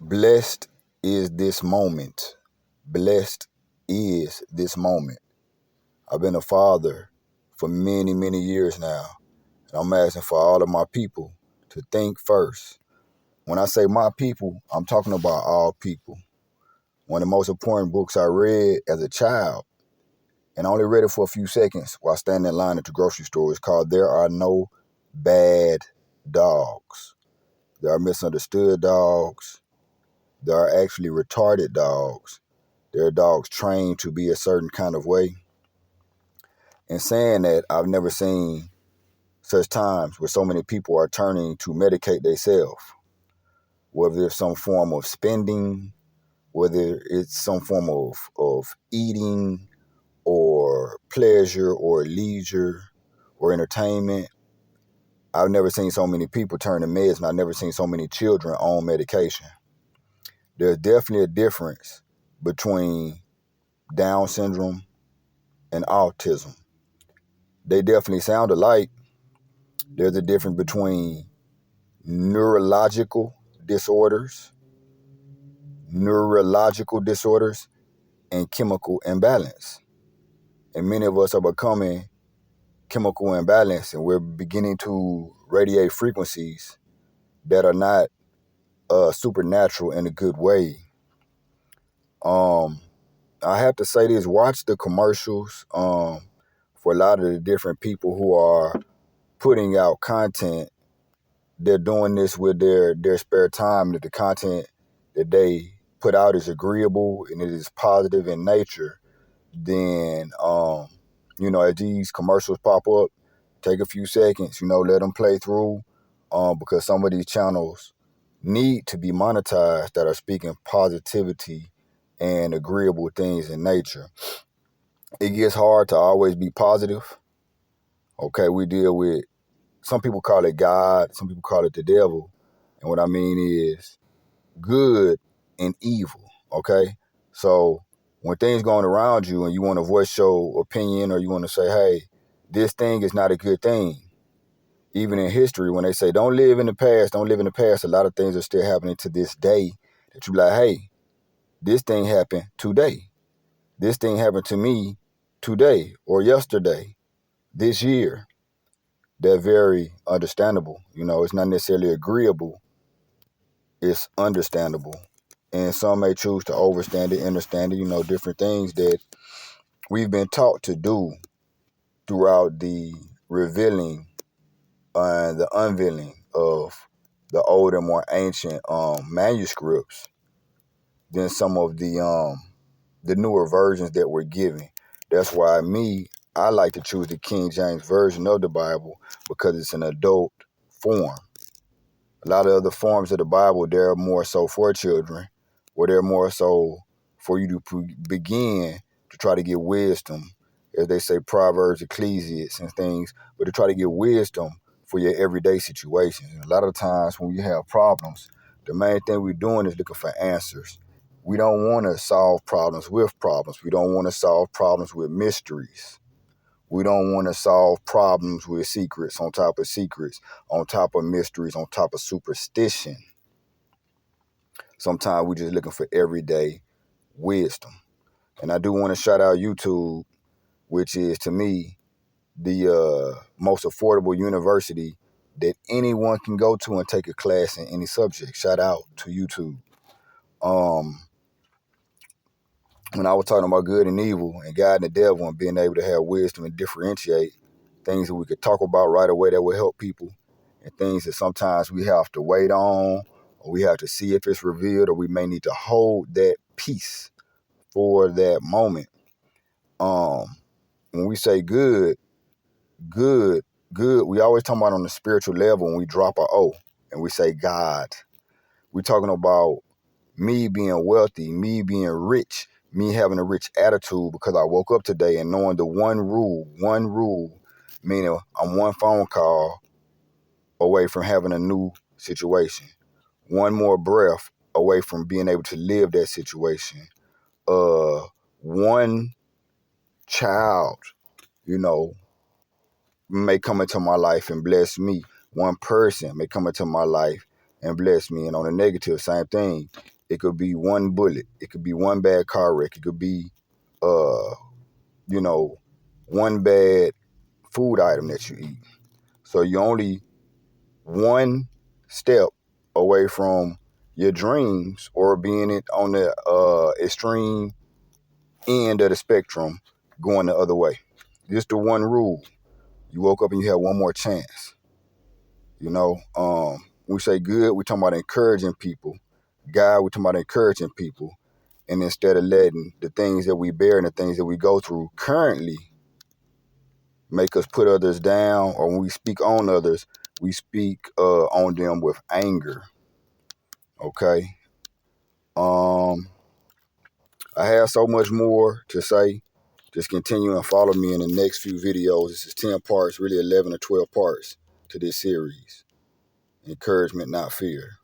Blessed is this moment. Blessed is this moment. I've been a father for many, many years now. And I'm asking for all of my people to think first. When I say my people, I'm talking about all people. One of the most important books I read as a child, and I only read it for a few seconds while standing in line at the grocery store, is called There Are No Bad Dogs. There are misunderstood dogs. There are actually retarded dogs. There are dogs trained to be a certain kind of way. And saying that, I've never seen such times where so many people are turning to medicate themselves, whether it's some form of spending, whether it's some form of eating or pleasure or leisure or entertainment. I've never seen so many people turn to meds, and I've never seen so many children on medication. There's definitely a difference between Down syndrome and autism. They definitely sound alike. There's a difference between neurological disorders, and chemical imbalance. And many of us are becoming chemical imbalanced, and we're beginning to radiate frequencies that are not supernatural in a good way. I have to say this: watch the commercials for a lot of the different people who are putting out content. They're doing this with their spare time. That the content that they put out is agreeable and it is positive in nature, then as these commercials pop up, take a few seconds, let them play through, because some of these channels need to be monetized that are speaking positivity and agreeable things in nature. It gets hard to always be positive. Okay, we deal with, some people call it God, some people call it the devil. And what I mean is good and evil, okay? So when things going around you and you want to voice your opinion, or you want to say, hey, this thing is not a good thing. Even in history, when they say don't live in the past, a lot of things are still happening to this day that you be like, hey, this thing happened today. This thing happened to me today or yesterday, this year. They're very understandable. It's not necessarily agreeable. It's understandable. And some may choose to overstand it, understand it, different things that we've been taught to do throughout the revealing and the unveiling of the older, more ancient manuscripts than some of the newer versions that we're given. That's why I like to choose the King James Version of the Bible, because it's an adult form. A lot of other forms of the Bible, they're more so for children, or they're more so for you to begin to try to get wisdom, as they say, Proverbs, Ecclesiastes, and things, but to try to get wisdom for your everyday situations. And a lot of times when you have problems, the main thing we're doing is looking for answers. We don't want to solve problems with problems. We don't want to solve problems with mysteries. We don't want to solve problems with secrets, on top of mysteries, on top of superstition. Sometimes we're just looking for everyday wisdom. And I do want to shout out YouTube, which is, to me, the most affordable university that anyone can go to and take a class in any subject. Shout out to YouTube. When I was talking about good and evil and God and the devil, and being able to have wisdom and differentiate things that we could talk about right away that will help people, and things that sometimes we have to wait on, or we have to see if it's revealed, or we may need to hold that peace for that moment. When we say good, we always talk about on the spiritual level. When we drop a O and we say God, we're talking about me being wealthy, me being rich, me having a rich attitude because I woke up today and knowing the one rule, meaning I'm one phone call away from having a new situation, one more breath away from being able to live that situation, one child, may come into my life and bless me. One person may come into my life and bless me. And on the negative, same thing. It could be one bullet. It could be one bad car wreck. It could be, you know, one bad food item that you eat. So you're only one step away from your dreams or being it on the extreme end of the spectrum, going the other way. Just the one rule. You woke up and you had one more chance. You know, when we say good, we're talking about encouraging people. God, we're talking about encouraging people. And instead of letting the things that we bear and the things that we go through currently make us put others down, or when we speak on others, we speak on them with anger. Okay. I have so much more to say. Just continue and follow me in the next few videos. This is 10 parts, really 11 or 12 parts to this series. Encouragement, not fear.